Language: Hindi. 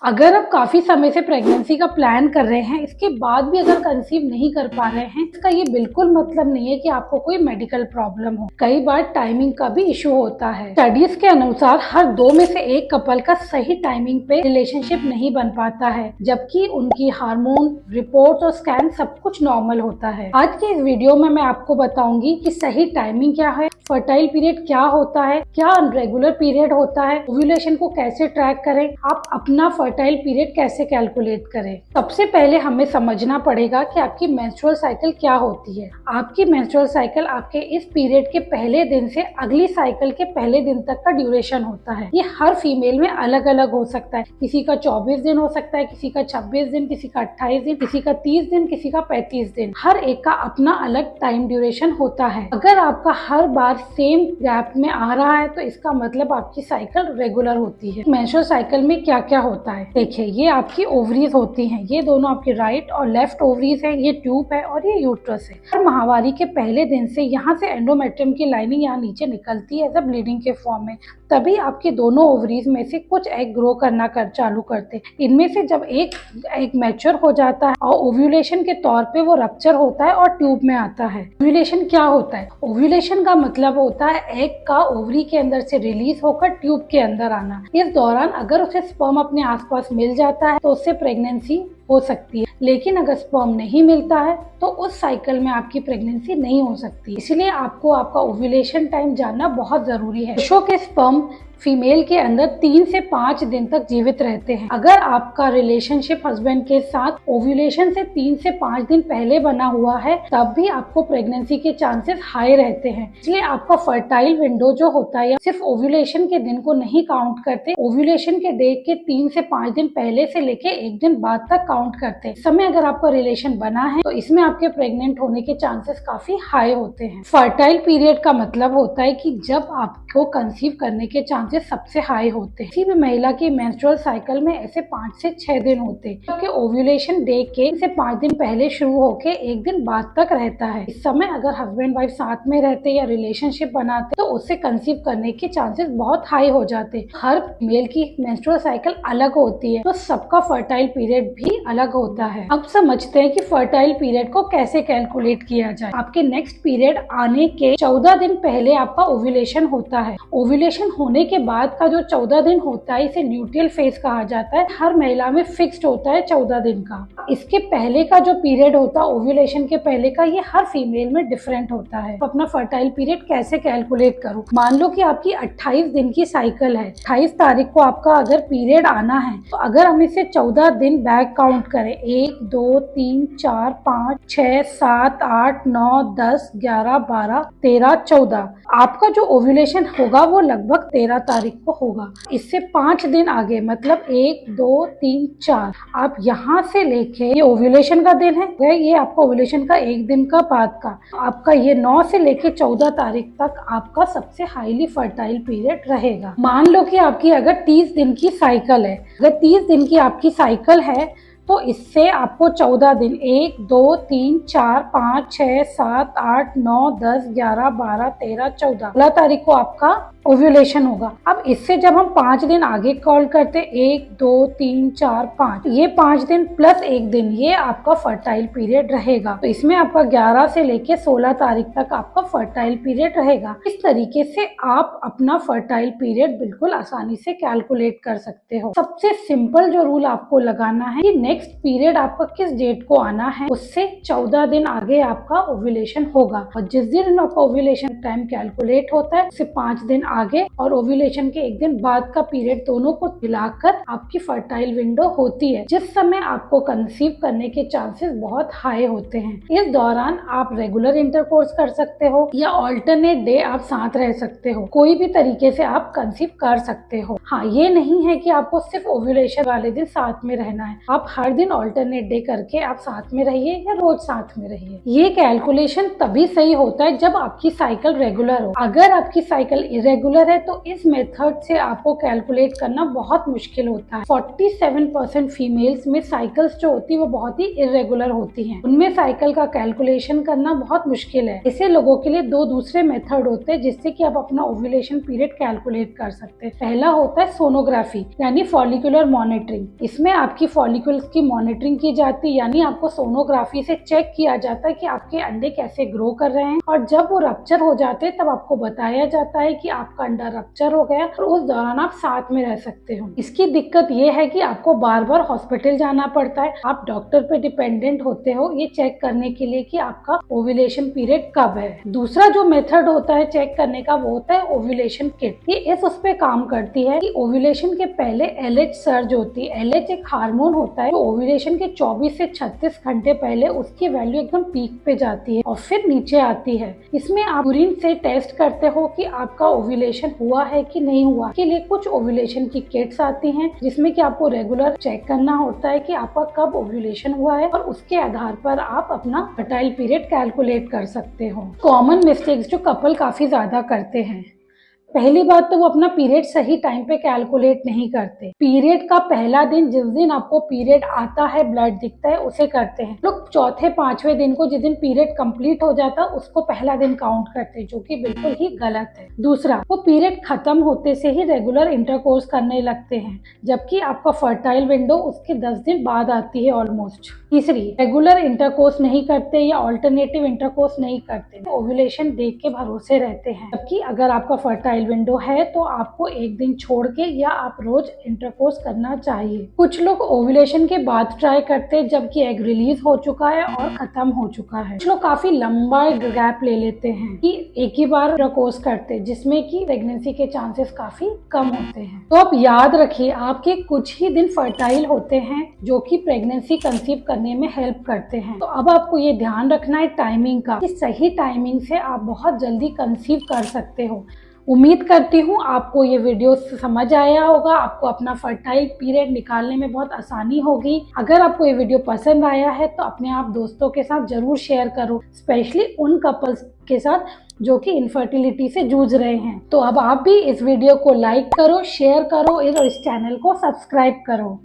अगर आप काफी समय से प्रेगनेंसी का प्लान कर रहे हैं, इसके बाद भी अगर कंसीव नहीं कर पा रहे हैं, इसका ये बिल्कुल मतलब नहीं है कि आपको कोई मेडिकल प्रॉब्लम हो। कई बार टाइमिंग का भी इशू होता है। स्टडीज के अनुसार हर 2 में से 1 कपल का सही टाइमिंग पे रिलेशनशिप नहीं बन पाता है, जबकि उनकी हार्मोन रिपोर्ट और स्कैन सब कुछ नॉर्मल होता है। आज के इस वीडियो में मैं आपको बताऊंगी कि सही टाइमिंग क्या है, फर्टाइल पीरियड क्या होता है, क्या अनरेगुलर पीरियड होता है, ओव्यूलेशन को कैसे ट्रैक करें, आप अपना फर्टाइल पीरियड कैसे कैलकुलेट करें। सबसे पहले हमें समझना पड़ेगा कि आपकी मेंस्ट्रुअल साइकिल क्या होती है। आपकी मेंस्ट्रुअल साइकिल आपके इस पीरियड के पहले दिन से अगली साइकिल के पहले दिन तक का ड्यूरेशन होता है। ये हर फीमेल में अलग अलग हो सकता है। किसी का 24 दिन हो सकता है, किसी का 26 दिन, किसी का 28 दिन, किसी का 30 दिन, किसी का 35 दिन। हर एक का अपना अलग टाइम ड्यूरेशन होता है। अगर आपका हर बार सेम गैप में आ रहा है तो इसका मतलब आपकी साइकिल रेगुलर होती है। मेंस्ट्रुअल साइकिल में क्या क्या होता है देखिए, ये आपकी ओवरीज होती हैं। ये दोनों आपकी राइट और लेफ्ट ओवरीज है, ये ट्यूब है और ये यूट्रस है। हर माहवारी के पहले दिन से यहाँ से एंडोमेट्रियम की लाइनिंग यहाँ नीचे निकलती है एज अ ब्लीडिंग के फॉर्म में। तभी आपके दोनों ओवरीज में से कुछ एग ग्रो करना चालू करते हैं। इनमें से जब एक एग मैच्योर हो जाता है और ओव्यूलेशन के तौर पे वो रप्चर होता है और ट्यूब में आता है। ओव्यूलेशन क्या होता है? ओव्यूलेशन का मतलब होता है एग का ओवरी के अंदर से रिलीज होकर ट्यूब के अंदर आना। इस दौरान अगर उसे स्पर्म अपने आसपास मिल जाता है तो उससे प्रेगनेंसी हो सकती है, लेकिन अगर स्पर्म नहीं मिलता है तो उस साइकिल में आपकी प्रेगनेंसी नहीं हो सकती। इसलिए आपको आपका ओव्यूलेशन टाइम जानना बहुत जरूरी है। पुरुषों के स्पर्म फीमेल के अंदर 3 से 5 दिन तक जीवित रहते हैं। अगर आपका रिलेशनशिप हस्बैंड के साथ ओव्यूलेशन से 3 से 5 दिन पहले बना हुआ है, तब भी आपको प्रेगनेंसी के चांसेस हाई रहते हैं। इसलिए आपका फर्टाइल विंडो जो होता है, सिर्फ ओव्यूलेशन के दिन को नहीं काउंट करते, ओव्यूलेशन के डेट के 3 से 5 दिन पहले से लेके 1 दिन बाद तक काउंट करते हैं। इस समय अगर आपका रिलेशन बना है तो इसमें आपके प्रेग्नेंट होने के चांसेस काफी हाई होते हैं। फर्टाइल पीरियड का मतलब होता है कि जब आपको कंसीव करने के चांसेस सबसे हाई होते हैं। किसी भी महिला की मेंस्ट्रुअल साइकिल में ऐसे 5 से 6 दिन होते हैं, जबकि ओव्यूलेशन डे के से 5 दिन पहले शुरू होके 1 दिन बाद तक रहता है। इस समय अगर हस्बैंड वाइफ साथ में रहते या रिलेशनशिप बनाते तो उससे कंसीव करने के चांसेस बहुत हाई हो जाते। हर मेल की मेंस्ट्रुअल साइकिल अलग होती है, तो सबका फर्टाइल पीरियड भी अलग होता है। अब समझते हैं कि फर्टाइल पीरियड को कैसे कैलकुलेट किया जाए। आपके नेक्स्ट पीरियड आने के 14 दिन पहले आपका ओव्यूलेशन होता है। ओव्यूलेशन होने के बाद का जो 14 दिन होता है, इसे ल्यूटियल फेज कहा जाता है। हर महिला में फिक्स्ड होता है 14 दिन का। इसके पहले का जो पीरियड होता है ओव्यूलेशन के पहले का, ये हर फीमेल में डिफरेंट होता है। तो अपना फर्टाइल पीरियड कैसे कैलकुलेट करूं? मान लो कि आपकी 28 दिन की साइकिल है। 28 तारीख को आपका अगर पीरियड आना है, तो अगर हम इसे 14 दिन बैक काउंट करें, 1 2 3 4 5 6 7 8 9 10 11 12 13 14, आपका जो ओव्यूलेशन होगा वो लगभग 13 तारीख को होगा। इससे 5 दिन आगे मतलब 1 2 3 4, आप यहाँ से लेके ये ओव्यूलेशन का दिन है, ये आपका ओव्यूलेशन का 1 दिन का बाद का, आपका ये 9 से लेके 14 तारीख तक आपका सबसे हाईली फर्टाइल पीरियड रहेगा। मान लो कि आपकी अगर 30 दिन की साइकिल है, अगर 30 दिन की आपकी साइकिल है तो इससे आपको 14 दिन 1 2 3 4 5 6 7 8 9 10 11 12 13 14, 16 तारीख को आपका ओव्यूलेशन होगा। अब इससे जब हम 5 दिन आगे कॉल करते 1 2 3 4 5, ये 5 दिन प्लस 1 दिन, ये आपका फर्टाइल पीरियड रहेगा। तो इसमें आपका 11 से लेके 16 तारीख तक आपका फर्टाइल पीरियड रहेगा। इस तरीके से आप अपना फर्टाइल पीरियड बिल्कुल आसानी से कैलकुलेट कर सकते हो। सबसे सिंपल जो रूल आपको लगाना है कि नेक्स्ट पीरियड आपका किस डेट को आना है, उससे 14 दिन आगे आपका ओव्यूलेशन होगा, और जिस दिन आपका ओव्यूलेशन टाइम कैलकुलेट होता है उससे 5 दिन आगे और ओव्यूलेशन के 1 दिन बाद का पीरियड, दोनों को मिलाकर आपकी फर्टाइल विंडो होती है, जिस समय आपको कंसीव करने के चांसेस बहुत हाई होते हैं। इस दौरान आप रेगुलर इंटरकोर्स कर सकते हो या ऑल्टरनेट डे आप साथ रह सकते हो। कोई भी तरीके से आप कंसीव कर सकते हो। हाँ, ये नहीं है कि आपको सिर्फ ओव्यूलेशन वाले दिन साथ में रहना है। आप हर दिन ऑल्टरनेट डे करके आप साथ में रहिए या रोज साथ में रहिए। ये कैलकुलेशन तभी सही होता है जब आपकी साइकिल रेगुलर हो। अगर आपकी साइकिल इरेगुलर इरेगुलर है तो इस मेथड से आपको कैलकुलेट करना बहुत मुश्किल होता है। 47% फीमेल्स में साइकिल्स जो होती है वो बहुत ही इरेगुलर होती हैं। उनमें साइकिल का कैलकुलेशन करना बहुत मुश्किल है। ऐसे लोगों के लिए दो दूसरे मेथड होते हैं जिससे कि आप अपना ओव्यूलेशन पीरियड कैलकुलेट कर सकते हैं। पहला होता है सोनोग्राफी यानी फॉलिकुलर मॉनिटरिंग। इसमें आपकी फॉलिकुल्स की मॉनिटरिंग की जाती है, यानी आपको सोनोग्राफी से चेक किया जाता है कि आपके अंडे कैसे ग्रो कर रहे हैं, और जब वो रप्चर हो जाते हैं तब आपको बताया जाता है कि आपका अंडा रप्चर हो गया और उस दौरान आप साथ में रह सकते हो। इसकी दिक्कत ये है कि आपको बार बार हॉस्पिटल जाना पड़ता है, आप डॉक्टर पे डिपेंडेंट होते हो ये चेक करने के लिए कि आपका ओव्यूलेशन पीरियड कब है। दूसरा जो मेथड होता है चेक करने का वो होता है ओव्यूलेशन किट। ये उस पे काम करती है कि ओव्यूलेशन के पहले LH सर्ज होती है। LH एक हार्मोन होता है जो ओव्यूलेशन के 24 से 36 घंटे पहले उसकी वैल्यू एकदम पीक पे जाती है और फिर नीचे आती है। इसमें आप यूरिन से टेस्ट करते हो कि आपका ओव्यूलेशन हुआ है कि नहीं हुआ। के लिए कुछ ओव्यूलेशन की किट्स आती हैं जिसमें कि आपको रेगुलर चेक करना होता है कि आपका कब ओव्यूलेशन हुआ है और उसके आधार पर आप अपना फर्टाइल पीरियड कैलकुलेट कर सकते हो। कॉमन मिस्टेक्स जो कपल काफी ज्यादा करते हैं, पहली बात तो वो अपना पीरियड सही टाइम पे कैलकुलेट नहीं करते। पीरियड का पहला दिन जिस दिन आपको पीरियड आता है, ब्लड दिखता है, उसे करते हैं लोग। चौथे पांचवें दिन को जिस दिन पीरियड कंप्लीट हो जाता है उसको पहला दिन काउंट करते हैं, जो कि बिल्कुल ही गलत है। दूसरा, वो पीरियड खत्म होते से ही रेगुलर इंटरकोर्स करने लगते हैं, जबकि आपका फर्टाइल विंडो उसके 10 दिन बाद आती है ऑलमोस्ट। तीसरी, रेगुलर इंटरकोर्स नहीं करते या ऑल्टरनेटिव इंटरकोर्स नहीं करते, ओव्यूलेशन देख के भरोसे रहते हैं। जबकि अगर आपका फर्टाइल विंडो है तो आपको एक दिन छोड़ के या आप रोज इंटरकोर्स करना चाहिए। कुछ लोग ओव्यूलेशन के बाद ट्राई करते हैं जबकि एग रिलीज हो चुका है और खत्म हो चुका है। कुछ लोग काफी लंबा गैप ले लेते हैं कि एक ही बार इंटरकोर्स करते हैं, जिसमें कि प्रेगनेंसी के चांसेस काफी कम होते हैं। तो आप याद रखिए आपके कुछ ही दिन फर्टाइल होते हैं जो कि प्रेगनेंसी कंसीव करने में हेल्प करते हैं। तो अब आपको ये ध्यान रखना है टाइमिंग का, कि सही टाइमिंग से आप बहुत जल्दी कंसीव कर सकते हो। उम्मीद करती हूँ आपको ये वीडियो समझ आया होगा, आपको अपना फर्टाइल पीरियड निकालने में बहुत आसानी होगी। अगर आपको ये वीडियो पसंद आया है तो अपने आप दोस्तों के साथ जरूर शेयर करो, स्पेशली उन कपल्स के साथ जो कि इनफर्टिलिटी से जूझ रहे हैं। तो अब आप भी इस वीडियो को लाइक करो, शेयर करो और इस चैनल को सब्सक्राइब करो।